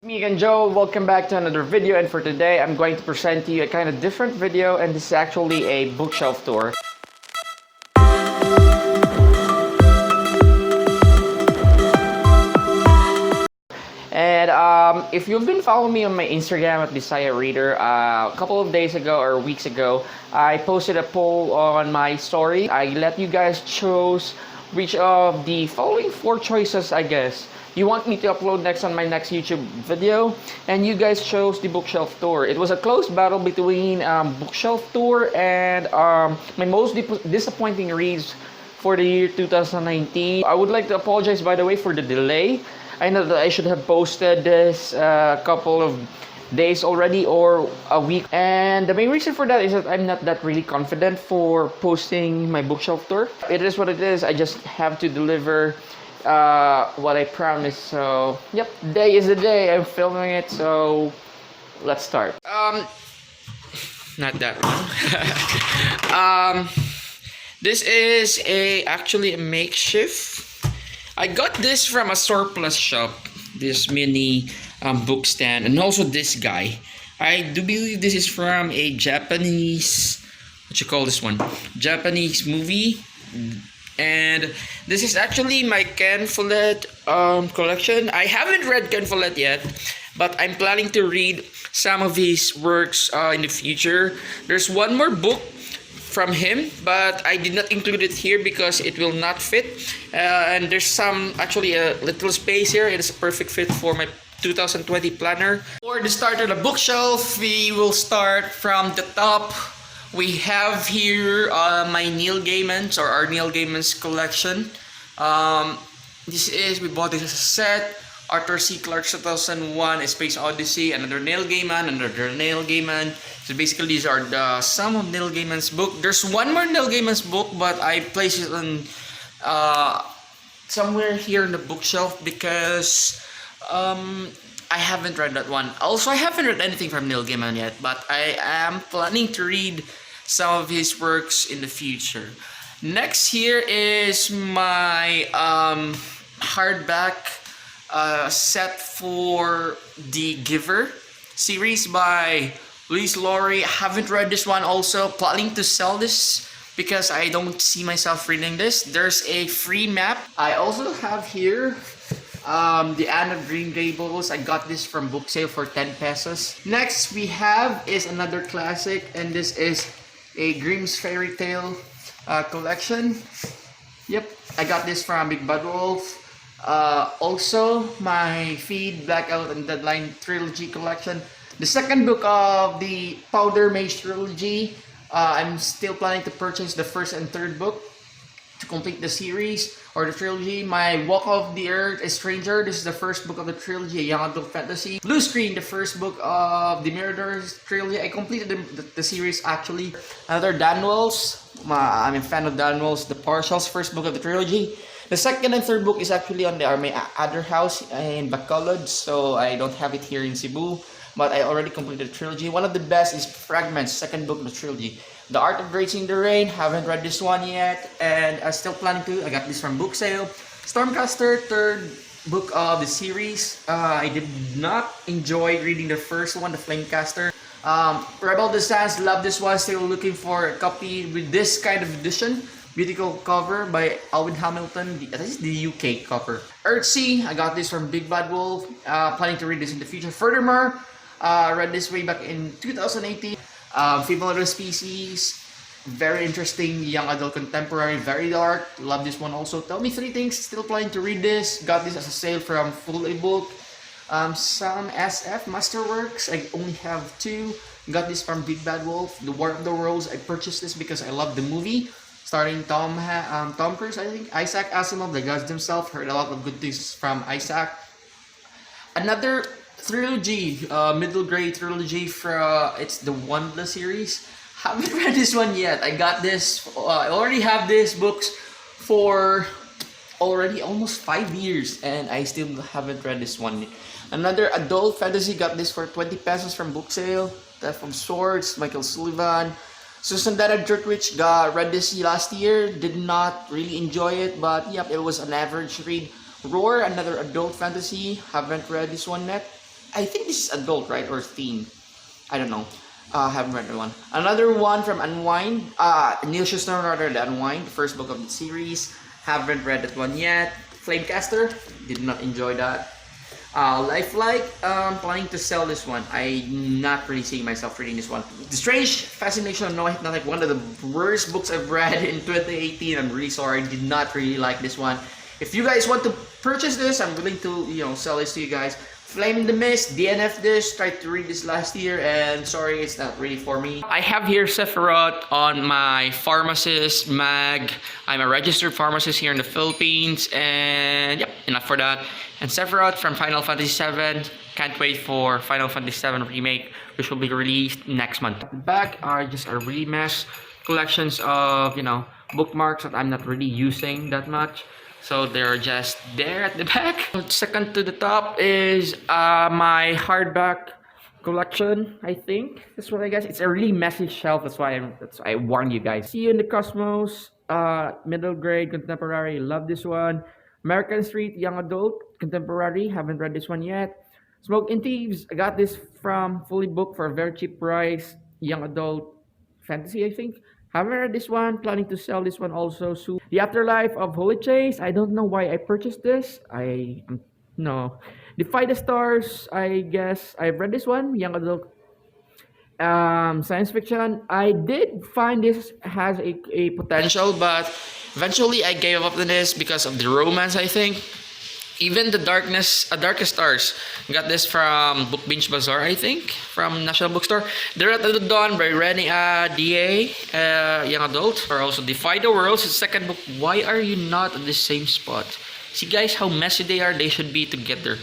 Me again, Joe. Welcome back to another video, and for today I'm going to present to you a kind of different video, and this is actually a bookshelf tour. And if you've been following me on my Instagram at Bisaya Reader, a couple of days ago or weeks ago, I posted a poll on my story. I let you guys choose which of the following four choices, I guess, you want me to upload next on my next YouTube video, and you guys chose the bookshelf tour. It was a close battle between bookshelf tour and my most disappointing reads for the year 2019. I would like to apologize, by the way, for the delay. I know that I should have posted this a couple of days already or a week, and the main reason for that is that I'm not that really confident for posting my bookshelf tour. It is what it is. I just have to deliver what I promised. So yep, day is the day. I'm filming it, so let's start. Not that one. This is actually a makeshift. I got this from a surplus shop, this mini book stand, and also this guy. I do believe this is from a Japanese, what you call this one? Japanese movie. And this is actually my Ken Follett collection. I haven't read Ken Follett yet, but I'm planning to read some of his works in the future. There's one more book from him, but I did not include it here because it will not fit. And there's some, actually a little space here. It is a perfect fit for my 2020 planner. For the start of the bookshelf, we will start from the top. We have here my Neil Gaiman's, or our Neil Gaiman's collection. We bought this as a set. Arthur C. Clarke's 2001 A Space Odyssey, another Neil Gaiman, another Neil Gaiman. So basically these are some of Neil Gaiman's book. There's one more Neil Gaiman's book, but I placed it on somewhere here in the bookshelf because I haven't read that one. Also, I haven't read anything from Neil Gaiman yet, but I am planning to read some of his works in the future. Next here is my hardback set for the Giver series by Louise Laurie. I haven't read this one also. Planning to sell this because I don't see myself reading this. There's a free map. I also have here the Anne of Green Gables. I got this from book sale for 10 pesos. Next we have is another classic, and this is a Grimm's Fairy Tale collection. Yep, I got this from Big Bad Wolf. Also my Feed, Blackout, and Deadline trilogy collection. The second book of the Powder Mage trilogy. I'm still planning to purchase the first and third book to complete the series or the trilogy. My Walk of the Earth, A Stranger. This is the first book of the trilogy, a young adult fantasy. Blue Screen, the first book of the Miradore's trilogy. I completed the series actually. Another Dan Wells. I'm a fan of Dan Wells. The Partials, first book of the trilogy. The second and third book is actually on my other house in Bacolod, so I don't have it here in Cebu. But I already completed the trilogy. One of the best is Fragments, second book of the trilogy. The Art of Racing the Rain, haven't read this one yet, and I'm still planning to. I got this from book sale. Stormcaster, third book of the series. I did not enjoy reading the first one, the Flamecaster. Rebel Descent, love this one. Still looking for a copy with this kind of edition. Beautiful cover by Alvin Hamilton. This is the UK cover. Earthsea, I got this from Big Bad Wolf. Planning to read this in the future. Furthermore, I read this way back in 2018. Female of the Species, very interesting young adult contemporary, very dark. Love this one also. Tell Me Three Things, still planning to read this. Got this as a sale from Full ebook. Some SF Masterworks, I only have two. Got this from Big Bad Wolf. The War of the Worlds, I purchased this because I love the movie. Starring Tom Cruise, I think. Isaac Asimov, The Gods Themselves. Heard a lot of good things from Isaac. Another trilogy, middle grade trilogy for it's the Wanda series. Haven't read this one yet. I got this. I already have these books for already almost 5 years, and I still haven't read this one. Another adult fantasy, got this for 20 pesos from book sale. Death of Swords, Michael Sullivan. Susan Dana Dirtwich, read this last year. Did not really enjoy it, but yep, it was an average read. Roar, another adult fantasy. Haven't read this one yet. I think this is adult, right, or teen. I don't know. Haven't read that one. Another one from Unwind. Neil Schuster rather the Unwind, the first book of the series. Haven't read that one yet. Flamecaster. Did not enjoy that. Lifelike. Planning to sell this one. I'm not really seeing myself reading this one. The Strange Fascination of No Not like one of the worst books I've read in 2018. I'm really sorry. I did not really like this one. If you guys want to purchase this, I'm willing to sell this to you guys. Flame in the Mist, DNF this, tried to read this last year, and sorry, it's not really for me. I have here Sephiroth on my pharmacist mag. I'm a registered pharmacist here in the Philippines, and yep, enough for that. And Sephiroth from Final Fantasy VII. Can't wait for Final Fantasy VII Remake, which will be released next month. The back are just a really mess collections of, bookmarks that I'm not really using that much. So they're just there at the back. Second to the top is my hardback collection, I think. That's what I guess. It's a really messy shelf. That's why I warn you guys. See You in the Cosmos, middle grade, contemporary. Love this one. American Street, young adult, contemporary. Haven't read this one yet. Smoke and Thieves. I got this from fully booked for a very cheap price. Young adult fantasy, I think. Haven't read this one, planning to sell this one also soon. The Afterlife of Holy Chase. I don't know why I purchased this. No. Defy the Stars, I guess I've read this one, young adult science fiction. I did find this has a potential, but eventually I gave up on this because of the romance, I think. Even the Darkest Stars. Got this from Book Binge Bazaar, I think, from National Bookstore. The Red of the Dawn by Rennie DA, young adult. Or also Defy the Worlds, the second book. Why are you not at the same spot? See guys how messy they are? They should be together.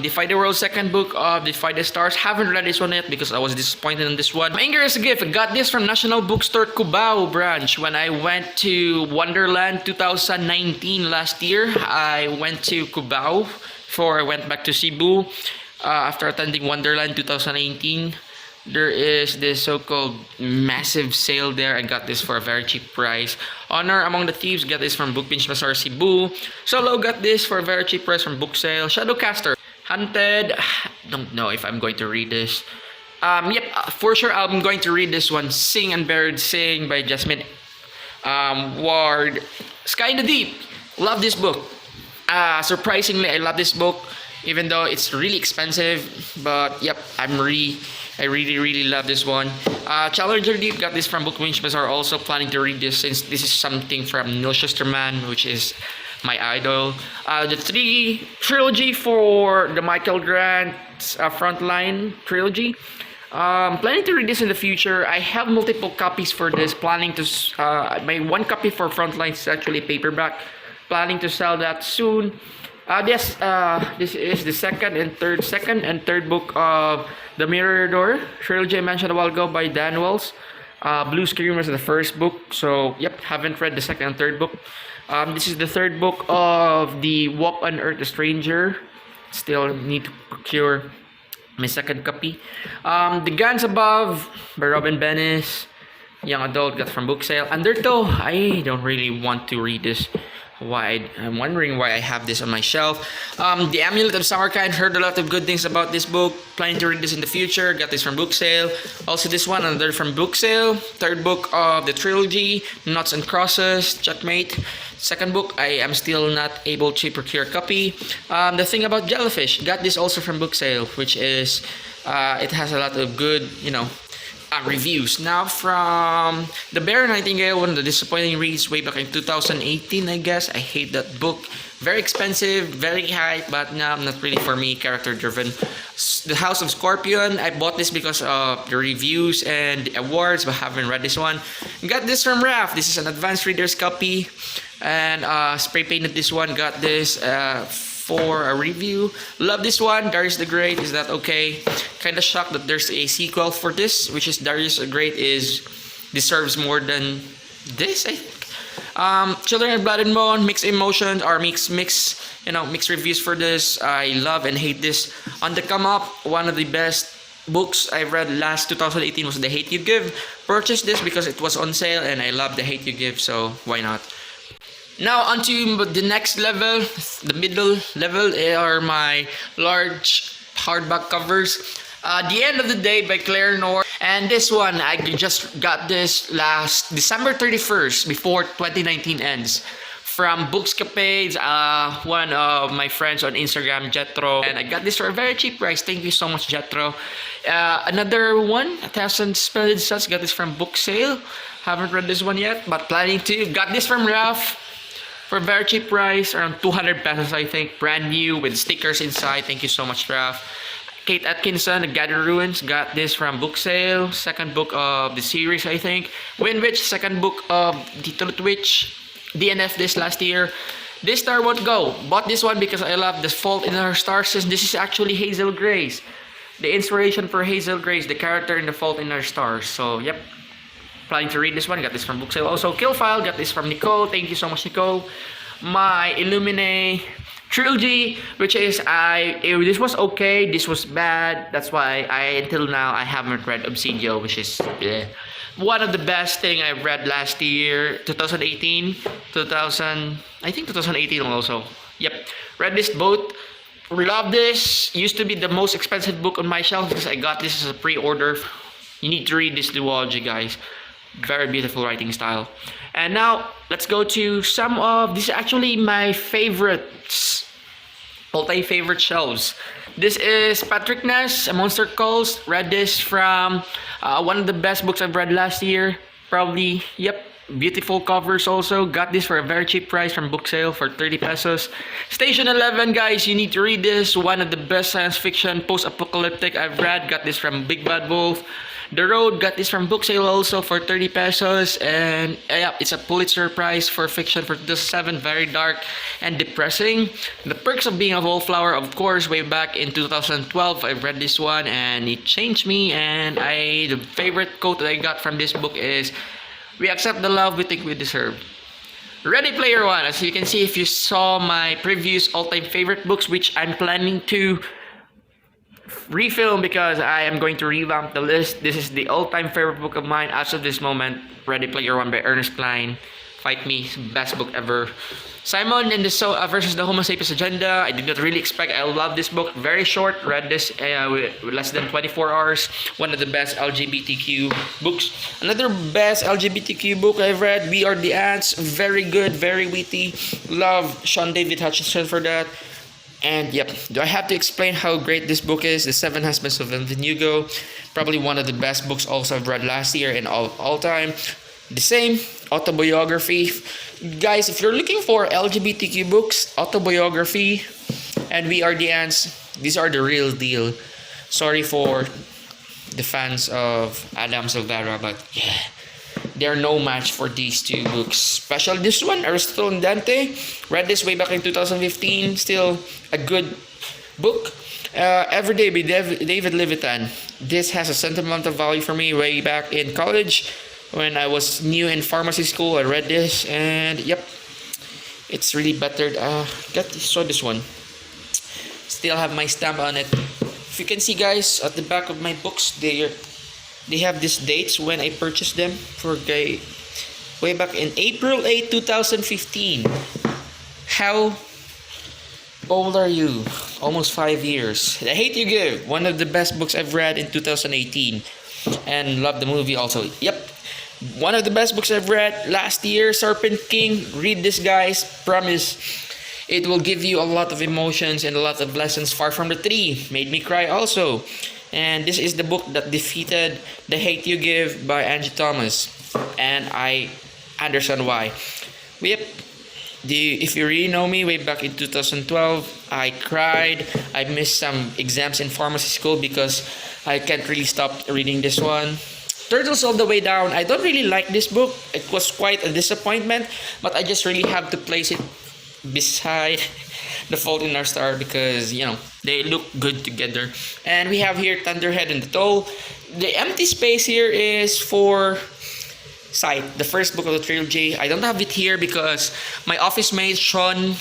Defy the World, second book of Defy the Stars. Haven't read this one yet because I was disappointed in this one. Anger is a Gift. I got this from National Bookstore Cubao branch. When I went to Wonderland 2019 last year, I went to Cubao before I went back to Cebu. After attending Wonderland 2018, there is this so-called massive sale there. I got this for a very cheap price. Honor Among the Thieves, got this from Book Binge Bazaar Cebu. Solo got this for a very cheap price from Book Sale. Shadowcaster, Hunted, don't know if I'm going to read this. Yep, for sure I'm going to read this one. Sing and Buried Sing by Jasmine Ward. Sky in the Deep, love this book. Surprisingly, I love this book, even though it's really expensive. But yep, I really love this one. Challenger Deep, got this from Book Binge Bazaar. Also planning to read this since this is something from Neil Schusterman, which is my idol. The trilogy for the Michael Grant Frontline trilogy. Planning to read this in the future. I have multiple copies for this. Planning to my one copy for Frontline is actually paperback. Planning to sell that soon. This is the second and third book of the Mirror Door trilogy I mentioned a while ago by Dan Wells. Blue Screamers is the first book, so yep, haven't read the second and third book. This is the third book of the Walk on Earth, a Stranger. Still need to procure my second copy. The Guns Above by Robin Bennis, young adult, got from Book Sale. Undertow, I don't really want to read this. I'm wondering why I have this on my shelf. The Amulet of Samarkand, heard a lot of good things about this book. Planning to read this in the future. Got this from Book Sale. Also this one, another from Book Sale. Third book of the trilogy, Knots and Crosses, Checkmate. Second book, I am still not able to procure a copy. The Thing About Jellyfish, got this also from Book Sale, which is, it has a lot of good, reviews. Now from The Bear Nightingale, one of the disappointing reads way back in 2018, I guess. I hate that book. Very expensive, very high, but no, not really for me, character driven. The House of Scorpion, I bought this because of the reviews and the awards, but haven't read this one. Got this from Raf. This is an advanced reader's copy, and spray painted this one. Got this for a review. Love this one. Darius the Great, is that okay? Kind of shocked that there's a sequel for this, which is Darius the Great deserves more than this, I think. Children of Blood and Bone, mixed emotions or mixed reviews for this. I love and hate this. On the come up, one of the best books I read last 2018 was The Hate You Give. Purchased this because it was on sale and I love The Hate You Give, so why not? Now onto the next level, the middle level are my large hardback covers. The End of the Day by Claire North. And this one, I just got this last December 31st, before 2019 ends. From Bookscapades, one of my friends on Instagram, Jetro. And I got this for a very cheap price. Thank you so much, Jetro. Another one, 1,000 Splendid Suns. Got this from Book Sale. Haven't read this one yet, but planning to. Got this from Ralph for a very cheap price, around 200 pesos, I think. Brand new with stickers inside. Thank you so much, Ralph. Kate Atkinson, The Gathered Ruins, got this from Book Sale. Second book of the series, I think. Wind Witch, second book of Titular Witch. DNF this last year. This Star Won't Go. Bought this one because I love The Fault in Our Stars, since this is actually Hazel Grace. The inspiration for Hazel Grace, the character in The Fault in Our Stars. So, yep. Planning to read this one. Got this from Book Sale. Also, Kill File. Got this from Nicole. Thank you so much, Nicole. My Illuminae trilogy, which is this was okay, this was bad. That's why until now I haven't read Obsidio, which is one of the best thing I read last year, 2018, I think 2018 also. Yep, read this both. Love this. Used to be the most expensive book on my shelf because I got this as a pre-order. You need to read this duology, guys. Very beautiful writing style. And now let's go to some of these. Actually, my favorites, all-time favorite shelves. This is Patrick Ness, A Monster Calls. Read this from one of the best books I've read last year. Probably, yep. Beautiful covers also. Got this for a very cheap price from Book Sale for 30 pesos. Station 11, guys, you need to read this. One of the best science fiction post-apocalyptic I've read. Got this from Big Bad Wolf. The Road, got this from Book Sale also for 30 pesos. And yeah, it's a Pulitzer Prize for fiction for 2007. Very dark and depressing. The Perks of Being a Wallflower, of course, way back in 2012. I read this one and it changed me. And the favorite quote that I got from this book is, "We accept the love we think we deserve." Ready Player One. As you can see, if you saw my previous all-time favorite books, which I'm planning to refilm because I am going to revamp the list. This is the all-time favorite book of mine as of this moment. Ready Player One by Ernest Cline. Fight Me, best book ever. Simon and the versus the Homo Sapiens Agenda. I did not really expect. I love this book. Very short. Read this with less than 24 hours. One of the best LGBTQ books. Another best LGBTQ book I've read, We Are the Ants. Very good, very witty. Love Sean David Hutchinson for that. And yep, do I have to explain how great this book is? The Seven Husbands of Evelyn Hugo. Probably one of the best books also I've read last year and all time. The same autobiography. Guys, if you're looking for LGBTQ books, autobiography, and We Are the Ants, these are the real deal. Sorry for the fans of Adam Silvera, but yeah, they're no match for these two books. Especially this one, Aristotle and Dante. Read this way back in 2015. Still a good book. Every Day by David Levitan. This has a sentimental value for me way back in college. When I was new in pharmacy school, I read this, and yep, it's really bettered. Saw this one. Still have my stamp on it. If you can see, guys, at the back of my books, they have these dates when I purchased them for way back in April 8, 2015. How old are you? Almost 5 years. The Hate You Give, one of the best books I've read in 2018, and love the movie also. Yep. One of the best books I've read last year, Serpent King. Read this, guys. Promise. It will give you a lot of emotions and a lot of lessons. Far From the Tree. Made me cry also. And this is the book that defeated The Hate You Give by Angie Thomas. And I understand why. Yep. If you really know me, way back in 2012, I cried. I missed some exams in pharmacy school because I can't really stop reading this one. Turtles All the Way Down. I don't really like this book. It was quite a disappointment, but I just really have to place it beside The Fault in Our Star because, you know, they look good together. And we have here Thunderhead and the Toll. The empty space here is for Sight, the first book of the trilogy. I don't have it here because my office mate Sean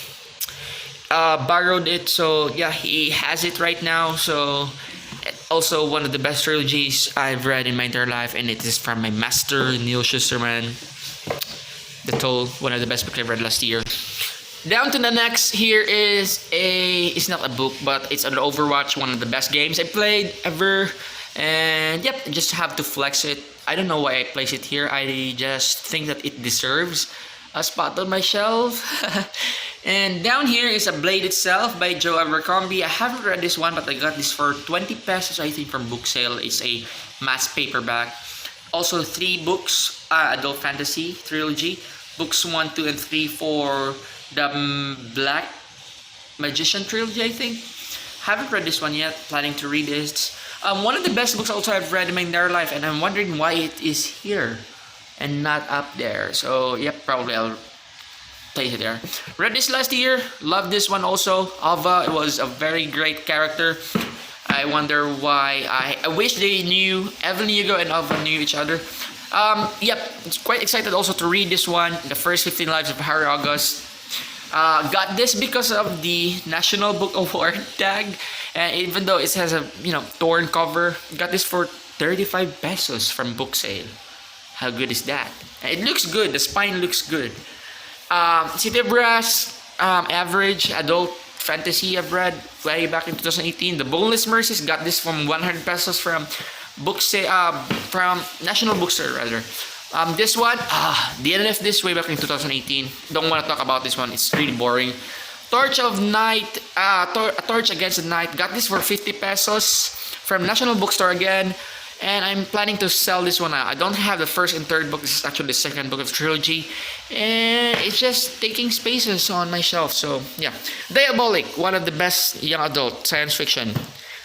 borrowed it, so yeah, he has it right now. So also one of the best trilogies I've read in my entire life, and it is from my master Neil Schusterman. The Toll, one of the best books I read last year. Down to the next here is it's not a book, but it's an Overwatch, one of the best games I played ever. And yep, I just have to flex it. I don't know why I place it here. I just think that it deserves a spot on my shelf. And down here is A Blade Itself by Joe Abercrombie. I haven't read this one, but I got this for 20 pesos, I think, from book sale. It's a mass paperback. Also, 3 books, adult fantasy trilogy. Books 1, 2, and 3 for the Black Magician trilogy, I think. Haven't read this one yet. Planning to read this. One of the best books also I've read in my entire life, and I'm wondering why it is here and not up there. So, yep, probably I'll place it there. Read this last year. Love this one also. Ava, it was a very great character. I wonder why. I wish they knew, Evelyn Hugo and Ava knew each other. Yep, it's quite excited also to read this one, The First 15 Lives of Harry August. Got this because of the National Book Award tag, and even though it has a torn cover, got this for 35 pesos from book sale. How good is that? And it looks good. The spine looks good. City Brass, average adult fantasy I've read way back in 2018. The Boneless Mercies, got this from 100 pesos from from National Bookstore rather. This one, DNF this way back in 2018. Don't want to talk about this one. It's really boring. Torch of Night, Torch Against the Night. Got this for 50 pesos from National Bookstore again. And I'm planning to sell this one. I don't have the first and third book. This is actually the second book of the trilogy. And it's just taking spaces on my shelf. So, yeah. Diabolic, one of the best young adult science fiction.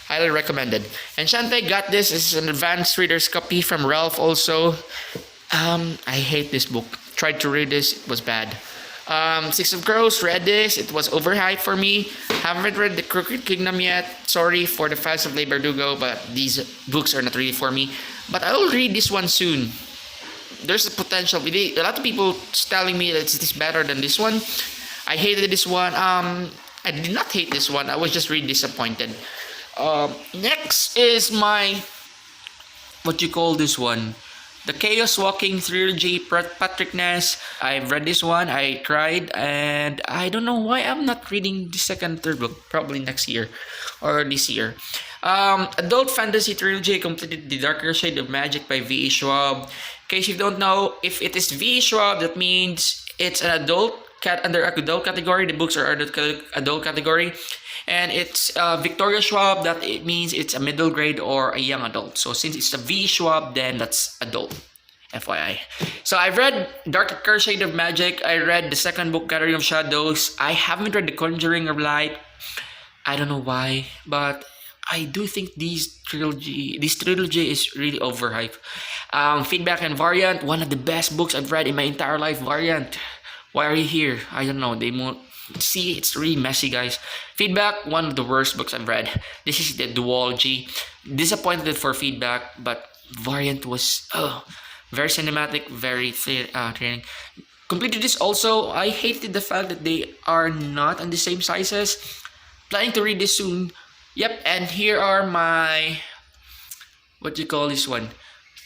Highly recommended. Enchante, got this. This is an advanced reader's copy from Ralph also. I hate this book. Tried to read this, it was bad. Six of Crows, read this. It was overhyped for me. Haven't read The Crooked Kingdom yet. Sorry for the fans of Le Bardugo, but these books are not really for me. But I will read this one soon. There's a potential. A lot of people telling me that it's better than this one. I hated this one. I did not hate this one. I was just really disappointed. Next is my, what you call this one? The Chaos Walking Trilogy, Patrick Ness. I've read this one, I cried, and I don't know why I'm not reading the second, third book. Probably next year or this year. Adult Fantasy Trilogy, completed The Darker Shade of Magic by V.E. Schwab. In case you don't know, if it is V.E. Schwab, that means it's an adult under adult category. The books are adult category. And it's Victoria Schwab, that it means it's a middle grade or a young adult. So since it's a V Schwab, then that's adult. FYI. So I've read Darker Shade of Magic. I read the second book, Gathering of Shadows. I haven't read The Conjuring of Light. I don't know why, but I do think this trilogy is really overhyped. Feedback and Variant, one of the best books I've read in my entire life. Variant, why are you here? I don't know. They won't. See, it's really messy, guys. Feedback, one of the worst books I've read. This is the duology. Disappointed for Feedback, but Variant was very cinematic, very thrilling. Completed this also. I hated the fact that they are not on the same sizes. Planning to read this soon. Yep, and here are my, what do you call this one?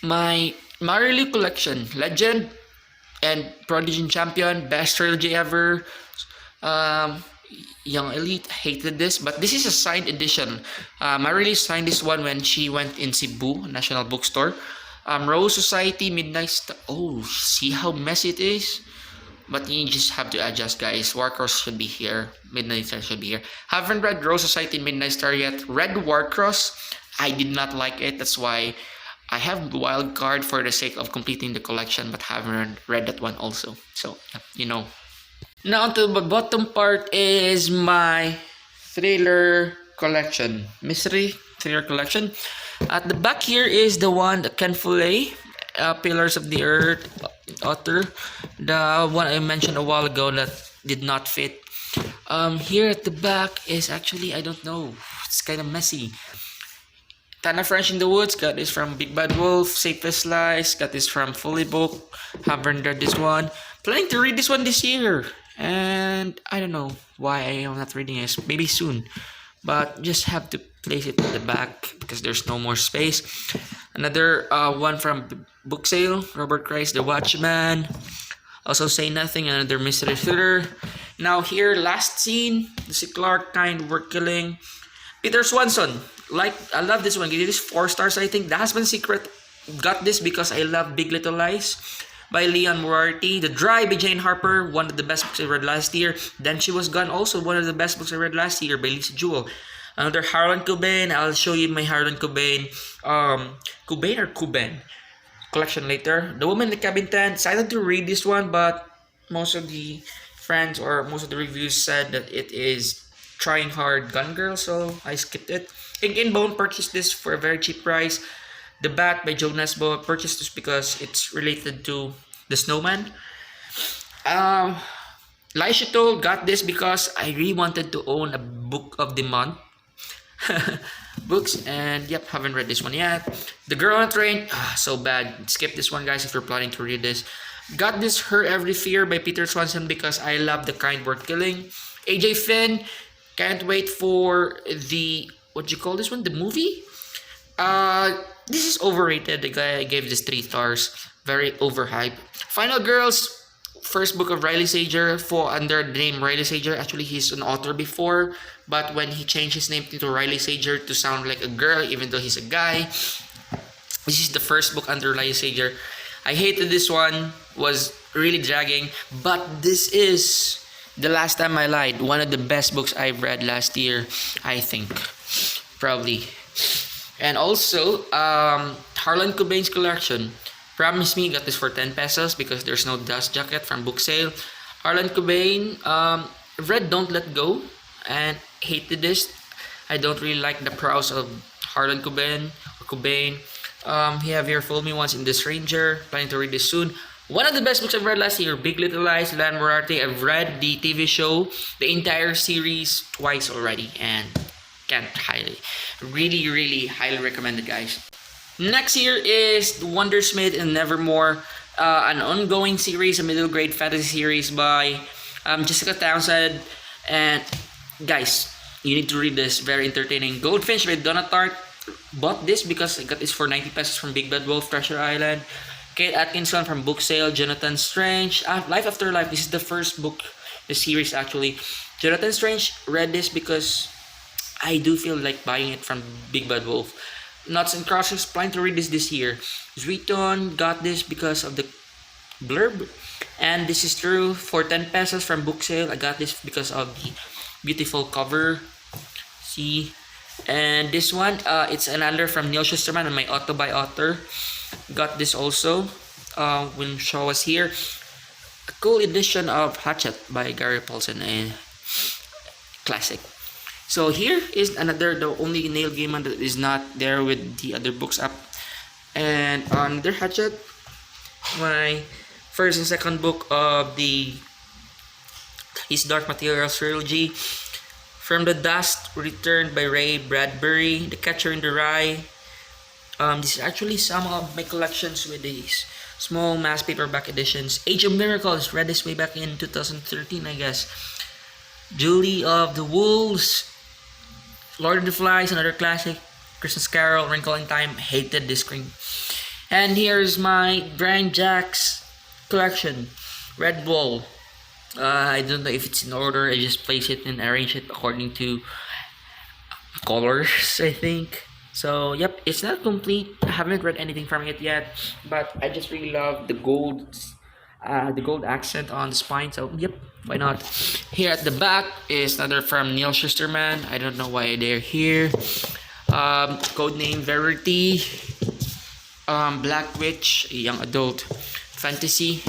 My Marilu collection. Legend and Prodigy Champion, best trilogy ever. Young Elite, hated this, but this is a signed edition. I really signed this one when she went in Cebu National Bookstore. Rose Society, Midnight Star. Oh, see how messy it is? But you just have to adjust, guys. Warcross should be here. Midnight Star should be here. Haven't read Rose Society, Midnight Star yet. Read Warcross. I did not like it. That's why I have Wild Card for the sake of completing the collection, but haven't read that one also. So, you know. Now to the bottom part is my thriller collection, mystery thriller collection. At the back here is the one that Ken Follett, Pillars of the Earth author, the one I mentioned a while ago that did not fit. Here at the back is actually, I don't know, it's kind of messy. Tana French in the Woods, got this from Big Bad Wolf. Safest Lies, got this from Fully Book. Haven't read this one. Planning to read this one this year. And I don't know why I am not reading it. Maybe soon. But just have to place it at the back because there's no more space. Another one from book sale. Robert Christ, The Watchman. Also Say Nothing, another mystery thriller. Now here, last scene, the C. Clark kind work killing. Peter Swanson, like I love this one. Give this 4 stars. I think The Husband's Secret got this because I love Big Little Lies by Leon Moriarty. The Dry by Jane Harper, one of the best books I read last year. Then She Was Gone, also one of the best books I read last year by Lisa Jewell. Another Harlan Cobain. I'll show you my Harlan Cobain, Cobain or Cuban collection later. The Woman in the Cabin 10. Decided to read this one, but most of the friends or most of the reviews said that it is trying hard gun girl, so I skipped it. Ink and Bone purchased this for a very cheap price. The Bat by Joe Nesbo, purchased this because it's related to the snowman. Lie She Told, got this because I really wanted to own a book of the month books, and yep, haven't read this one yet. The Girl on a Train, so bad. Skip this one, guys, if you're planning to read this. Got this Her Every Fear by Peter Swanson because I love the kind word killing. AJ Finn, can't wait for the, what you call this one, the movie. This is overrated. The guy gave this 3 stars. Very overhyped. Final Girls, first book of Riley Sager, for under the name Riley Sager. Actually, he's an author before, but when he changed his name to Riley Sager to sound like a girl, even though he's a guy, this is the first book under Riley Sager. I hated this one. Was really dragging, but this is the last time I lied. One of the best books I've read last year, I think, probably. And also, Harlan Cobain's collection. Promise Me, got this for 10 pesos because there's no dust jacket from book sale. Harlan Cobain, read Don't Let Go and hated this. I don't really like the prose of Harlan Cobain. You have here Fool Me Once in The Stranger. Planning to read this soon. One of the best books I've read last year, Big Little Lies, Leon Moriarty. I've read the TV show, the entire series twice already, and can't really highly recommend it, guys. Next here is Wondersmith and Nevermore, an ongoing series, a middle grade fantasy series by Jessica Townsend. And guys, you need to read this, very entertaining. Goldfinch by Donna Tartt. Bought this because I got this for 90 pesos from Big Bad Wolf, Treasure Island. Kate Atkinson from Book Sale, Jonathan Strange, Life After Life. This is the first book, the series actually. Jonathan Strange, read this because I do feel like buying it from Big Bad Wolf. Nuts and Crosses, planning to read this year. Zuiton, got this because of the blurb. And This Is True for 10 pesos from Book Sale. I got this because of the beautiful cover. See? And this one, it's another from Neil Schusterman and my auto by author. Got this also when Shaw was here. A cool edition of Hatchet by Gary Paulson, a classic. So here is another, the only Neil Gaiman that is not there with the other books up. And another Hatchet, my first and second book of his Dark Materials trilogy. From the Dust, Returned by Ray Bradbury. The Catcher in the Rye. This is actually some of my collections with these small mass paperback editions. Age of Miracles, read this way back in 2013, I guess. Julie of the Wolves, Lord of the Flies, another classic. Christmas Carol, Wrinkle in Time, hated this screen. And here's my Brian Jacks collection, Red Bull. I don't know if it's in order. I just place it and arrange it according to colors, I think. So yep, it's not complete. I haven't read anything from it yet, but I just really love the gold accent on the spine. So yep, why not? Here at the back is another from Neil Schusterman. I don't know why they're here. Codename Verity. Black Witch, a young adult fantasy.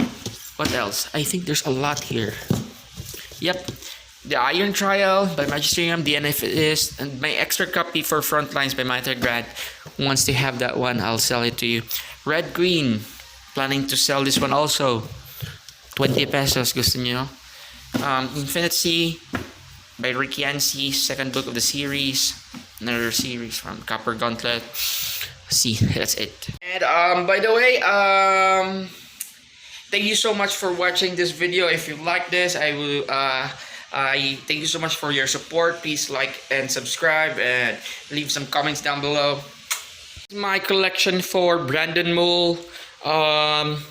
What else? I think there's a lot here. Yep. The Iron Trial by Magisterium, the NFS, and my extra copy for Frontlines by Matter Grad. Once they have that one, I'll sell it to you. Red Green, planning to sell this one also. 20 pesos, gusto nyo? Infinite Sea by Ricky Yancey, second book of the series. Another series from Copper Gauntlet. See, that's it. And by the way, thank you so much for watching this video. If you like this, I thank you so much for your support. Please like and subscribe and leave some comments down below. My collection for Brandon Mull.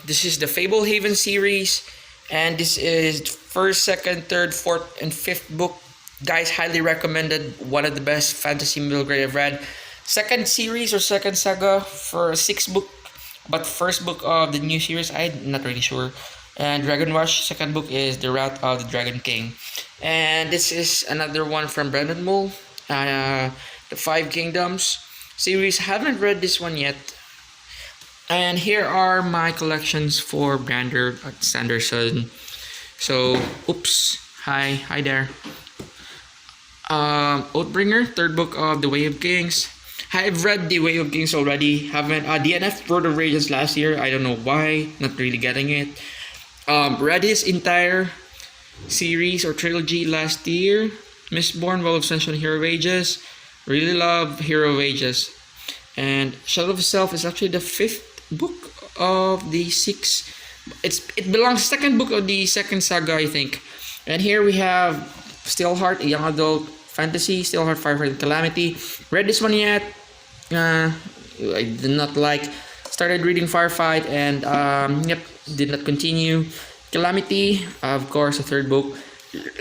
This is the Fable Haven series, and this is first, second, third, fourth, and fifth book. Guys, highly recommended. One of the best fantasy middle grade I've read. Second series or second saga for a sixth book, but first book of the new series, I'm not really sure. And Dragon Rush, second book is The Wrath of the Dragon King. And this is another one from Brendan Mull, The Five Kingdoms series. Haven't read this one yet. And here are my collections for Brander at Sanderson. So, oops, hi there. Oathbringer, third book of The Way of Kings. I've read The Way of Kings already. Haven't DNF Road of Rages last year. I don't know why. Not really getting it. Read his entire series or trilogy last year. Mistborn, World of Ascension, Hero of Ages. Really love Hero of Ages. And Shadow of Self is actually the fifth book of the six. It belongs second book of the second saga, I think. And here we have Steelheart, a young adult fantasy. Steelheart, Firefight, and Calamity. Read this one yet? I did not like. Started reading Firefight and did not continue. Calamity, of course, the third book.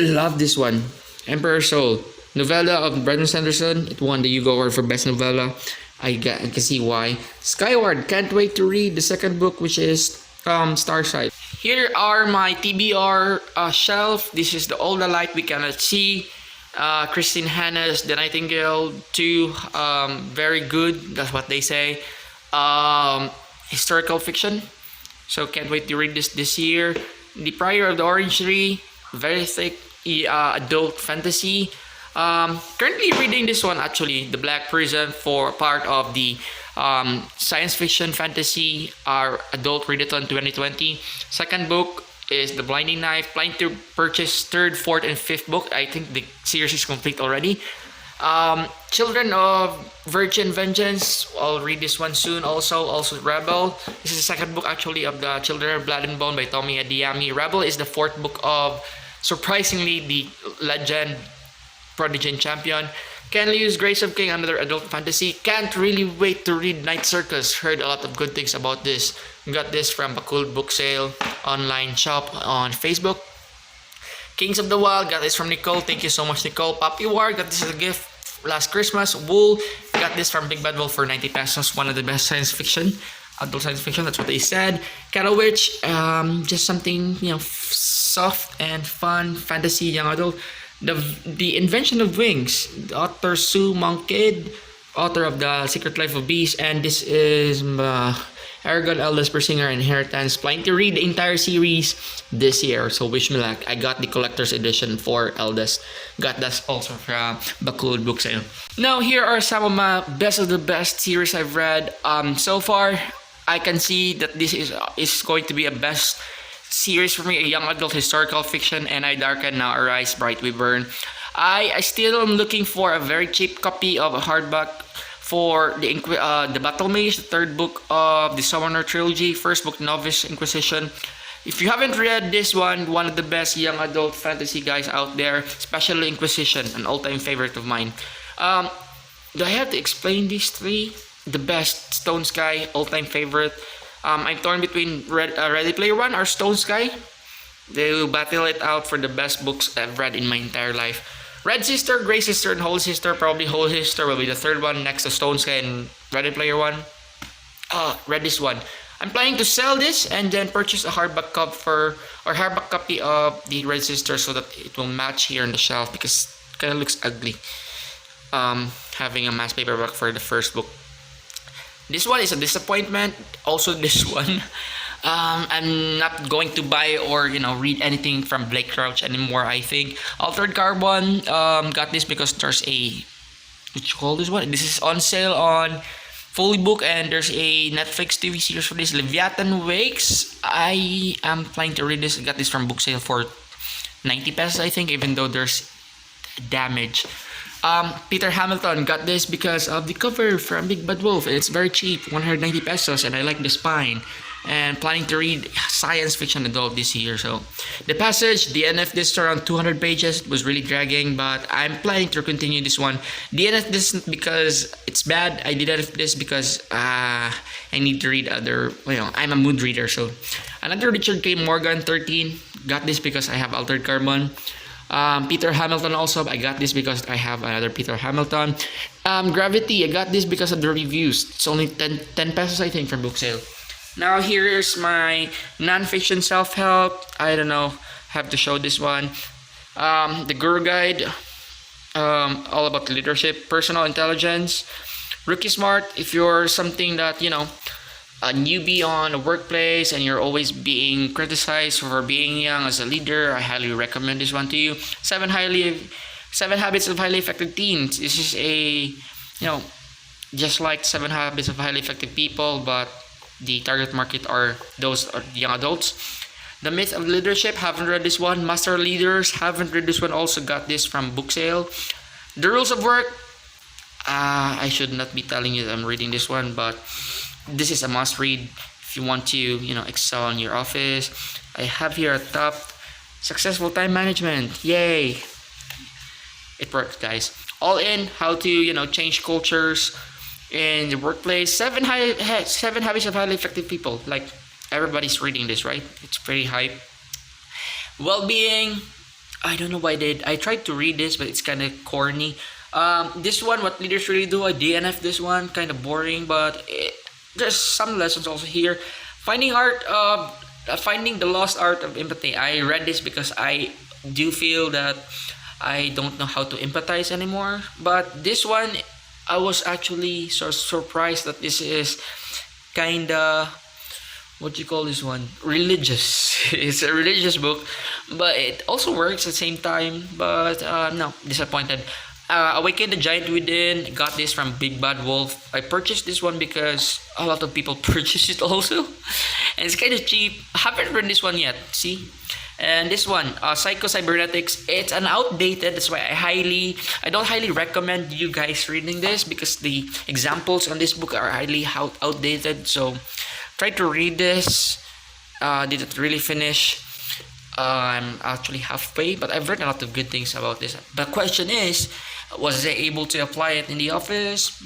Love this one. Emperor Soul, novella of Brandon Sanderson. It won the Hugo Award for best novella. I can see why. Skyward, can't wait to read the second book, which is Starsight. Here are my TBR shelf. This is the All the Light We Cannot See. Christine Hanna's The Nightingale 2. Very good, that's what they say. Historical fiction. So can't wait to read this year. The Prior of the Orange Tree. Very thick adult fantasy. Currently reading this one actually, The Black Prison, for part of the science fiction fantasy adult readathon 2020. Second book is The Blinding Knife. Planning to purchase third, fourth, and fifth book. I think the series is complete already. Children of Virgin Vengeance. I'll read this one soon. Also Rebel. This is the second book actually of the Children of Blood and Bone by Tomi Adeyemi. Rebel is the fourth book of, surprisingly, the legend Prodigy and Champion. Ken Liu's Grace of King, another adult fantasy. Can't really wait to read Night Circus. Heard a lot of good things about this. Got this from Bakul Book Sale online shop on Facebook. Kings of the Wild, got this from Nicole. Thank you so much, Nicole. Poppy War, got this as a gift last Christmas. Wool, got this from Big Bad Wolf for 90 pesos. One of the best science fiction, adult science fiction, that's what they said. Cattle Witch, just something, soft and fun, fantasy, young adult. The Invention of Wings, the author Sue Monkid, author of The Secret Life of Bees, and this is Aragon Eldest Persinger Inheritance. Planning to read the entire series this year, so wish me luck. I got the collector's edition for Eldest. Got that also from Bakul Book Sale. Now here are some of my best of the best series I've read. So far, I can see that this is going to be a best series for me, a young adult historical fiction, and I Darken Now Arise, Bright We Burn. I still am looking for a very cheap copy of a hardback for the Battle Mage, the third book of the Summoner trilogy, first book Novice Inquisition. If you haven't read this one of the best young adult fantasy guys out there, especially Inquisition, an all-time favorite of mine. Do I have to explain these three? The best, Stone Sky, all-time favorite. I'm torn between Ready Player One or Stone Sky. They will battle it out for the best books I've read in my entire life. Red Sister, Grey Sister, and Holy Sister. Probably Holy Sister will be the third one next to Stone Sky and Ready Player One. Read this one. I'm planning to sell this and then purchase a hardback copy of the Red Sister so that it will match here on the shelf because it kind of looks ugly. Having a mass paperback for the first book. This one is a disappointment. Also, this one, I'm not going to buy or read anything from Blake Crouch anymore. I think Altered Carbon got this because there's what you call this one? This is on sale on Fully Book, and there's a Netflix TV series for this, Leviathan Wakes. I am planning to read this. I got this from Book Sale for 90 pesos, I think, even though there's damage. Peter Hamilton, got this because of the cover from Big Bad Wolf. It's very cheap, 190 pesos, and I like the spine. And planning to read science fiction adult this year. So The Passage, DNF this around 200 pages. It was really dragging, but I'm planning to continue this one. DNF this because it's bad. I DNF this because I need to read other, I'm a mood reader. So another Richard K. Morgan, 13. Got this because I have Altered Carbon. Peter Hamilton also. I got this because I have another Peter Hamilton. Gravity. I got this because of the reviews. It's only 10 pesos I think from book sale. Now here's my nonfiction self-help. I don't know. Have to show this one. The Guru Guide. All about leadership, personal intelligence. Rookie Smart. If you're something that a newbie on a workplace and you're always being criticized for being young as a leader, I highly recommend this one to you. Seven Habits of Highly Effective Teens. This is just like Seven Habits of Highly Effective People, but the target market are those young adults. The Myth of Leadership, haven't read this one. Master Leaders, haven't read this one, also got this from book sale. The Rules of Work, I should not be telling you that I'm reading this one, but this is a must read if you want to excel in your office. I have here at top Successful Time Management. Yay, it works, guys. All in how to change cultures in the workplace. Seven Habits of Highly Effective People. Like, everybody's reading this, right? It's pretty hype. Well-being, I don't know why I tried to read this, but it's kind of corny. This one, What Leaders Really Do, I DNF this one, kind of boring, but there's some lessons also here. Finding the lost art of empathy. I read this because I do feel that I don't know how to empathize anymore. But this one, I was actually so surprised that this is kinda, what do you call this one? Religious. It's a religious book, but it also works at the same time. But no, disappointed. Awaken the Giant Within, got this from Big Bad Wolf. I purchased this one because a lot of people purchase it also, and it's kind of cheap. I haven't read this one yet. See, and this one, Psycho Cybernetics. It's an outdated. That's why I don't highly recommend you guys reading this because the examples on this book are highly outdated. So try to read this. Didn't really finish. I'm actually halfway, but I've read a lot of good things about this. The question is, was I able to apply it in the office?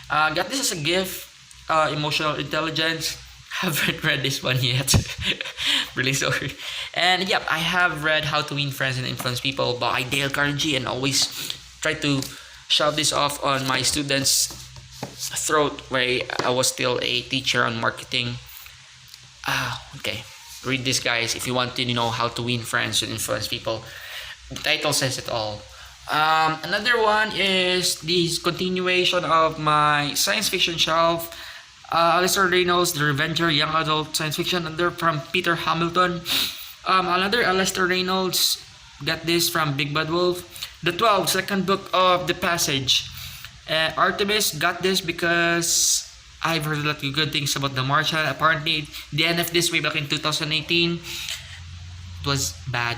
Got this as a gift. Emotional Intelligence. Haven't read this one yet. Really sorry. And yep, I have read How to Win Friends and Influence People by Dale Carnegie, and always try to shove this off on my students' throat where I was still a teacher on marketing. Okay. Read this, guys, if you want to know how to win friends and influence people. The title says it all. Another one is this continuation of my science fiction shelf. Alistair Reynolds, The Revenger, young adult science fiction, and they're from Peter Hamilton. Another Alistair Reynolds, got this from Big Bad Wolf. The 12, second book of The Passage. Artemis, got this because I've heard a lot of good things about The Martian. Apparently, DNF this way back in 2018. It was bad.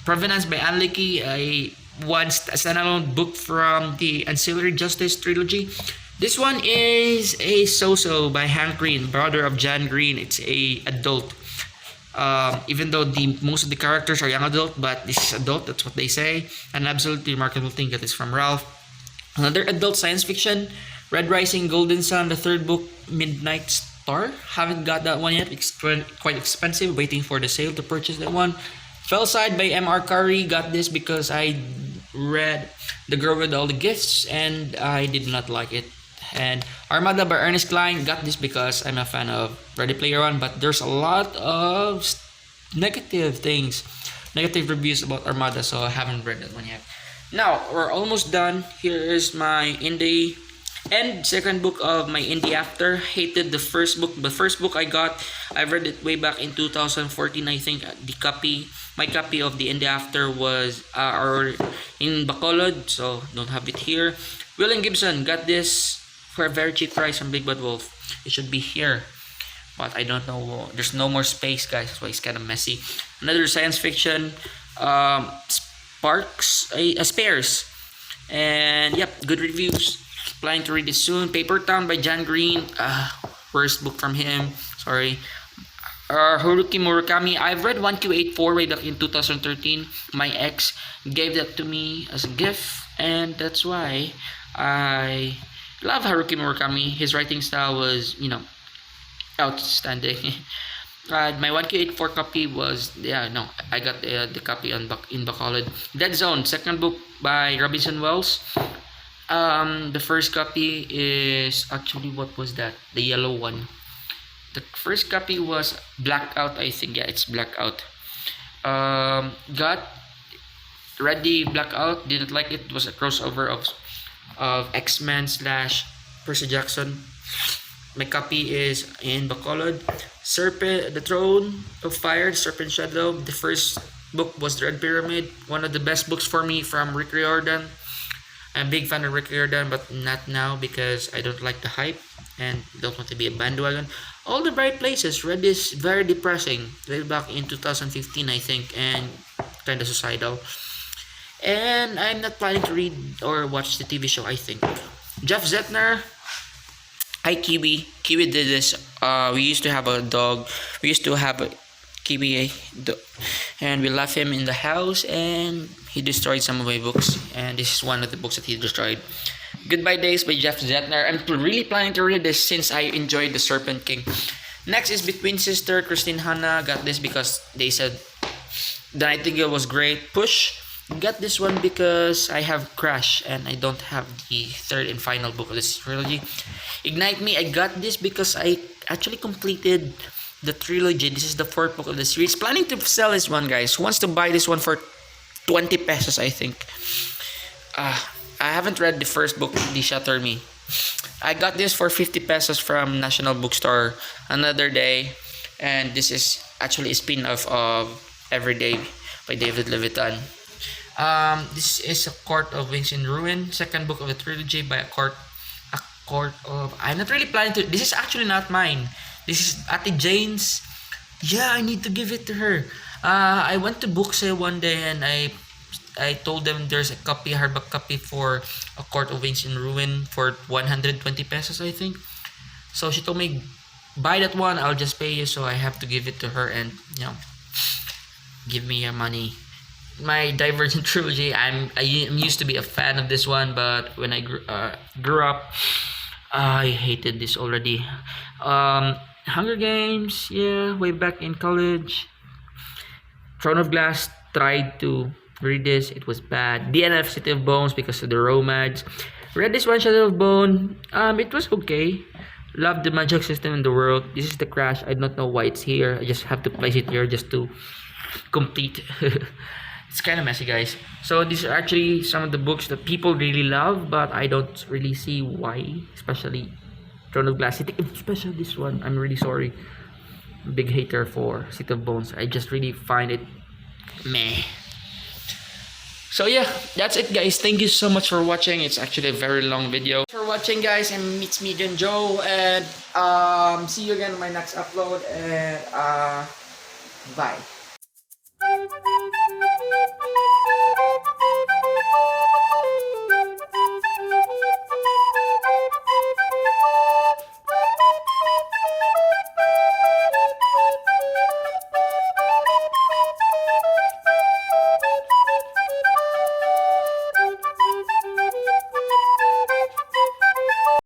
Provenance by Anne Leckie, a standalone book from the Ancillary Justice trilogy. This one is a so-so by Hank Green, brother of John Green. It's a adult. Even though most of the characters are young adult, but this is adult, that's what they say. An absolutely remarkable thing that is from Ralph. Another adult science fiction, Red Rising, Golden Sun, the third book, Midnight Star. Haven't got that one yet. It's quite expensive. Waiting for the sale to purchase that one. Fellside by M.R. Curry. Got this because I read The Girl with All the Gifts and I did not like it. And Armada by Ernest Cline. Got this because I'm a fan of Ready Player One, but there's a lot of negative things, negative reviews about Armada, so I haven't read that one yet. Now, we're almost done. Here is my indie and second book of my indie after. Hated the first book. The first book I got, I read it way back in 2014, I think. My copy of the indie after was in Bacolod, so don't have it here. William Gibson, got this for a very cheap price from Big Bad Wolf. It should be here, but I don't know. There's no more space, guys. That's why it's kind of messy. Another science fiction, Spares, and yep, good reviews. Planning to read it soon. Paper Town by John Green. First book from him. Sorry. Haruki Murakami. I've read 1Q84 way back in 2013. My ex gave that to me as a gift, and that's why I love Haruki Murakami. His writing style was, outstanding. My 1Q84 copy was, no, I got the copy in Bacolod. Dead Zone, second book by Robinson Wells. The first copy is actually, what was that? The yellow one. The first copy was Blackout, I think. Yeah, it's Blackout. Got Ready Blackout. Didn't like it. It was a crossover of X-Men slash Percy Jackson. My copy is in Bacolod. Serpent, The Throne of Fire, Serpent Shadow. The first book was The Red Pyramid. One of the best books for me from Rick Riordan. I'm a big fan of Rick Riordan, but not now because I don't like the hype and don't want to be a bandwagon. All the Bright Places. Read this, very depressing. Way back in 2015, I think, and kind of suicidal. And I'm not planning to read or watch the TV show, I think. Jeff Zetner. Hi, Kiwi. Kiwi did this. We used to have a dog. We used to have a Kiwi, and we left him in the house, and he destroyed some of my books. And this is one of the books that he destroyed. Goodbye Days by Jeff Zetner. I'm really planning to read this since I enjoyed The Serpent King. Next is Between Sister, Christine Hanna. Got this because they said The Nightingale was great. Push. Got this one because I have Crash and I don't have the third and final book of this trilogy. Ignite Me. I got this because I actually completed the trilogy. This is the fourth book of the series. Planning to sell this one, guys. Who wants to buy this one for 20 pesos, I think. I haven't read the first book, The Shatter Me. I got this for 50 pesos from National Bookstore another day. And this is actually a spin-off of Everyday by David Levitan. This is A Court of Wings in Ruin, second book of the trilogy by a court of. I'm not really planning to. This is actually not mine. This is Ate Jane's. Yeah, I need to give it to her. I went to book sale one day and I told them there's a copy, hardback copy for A Court of Wings in Ruin for 120 pesos, I think. So she told me, buy that one, I'll just pay you. So I have to give it to her and, give me your money. My Divergent trilogy, I'm used to be a fan of this one, but when I grew up, I hated this already. Hunger Games, yeah, way back in college. Throne of Glass, tried to read this, it was bad. DNF, City of Bones, because of the romance. Read this one, Shadow of Bone. It was okay. Love the magic system in the world. This is the Crash. I don't know why it's here. I just have to place it here just to complete. It's kind of messy, guys. So these are actually some of the books that people really love, but I don't really see why. Especially Throne of Glass, especially this one. I'm really sorry. Big hater for City of Bones. I just really find it meh. So yeah, that's it, guys. Thank you so much for watching. It's actually a very long video. Thanks for watching, guys, and it's me again, Joe, and see you again in my next upload, and bye.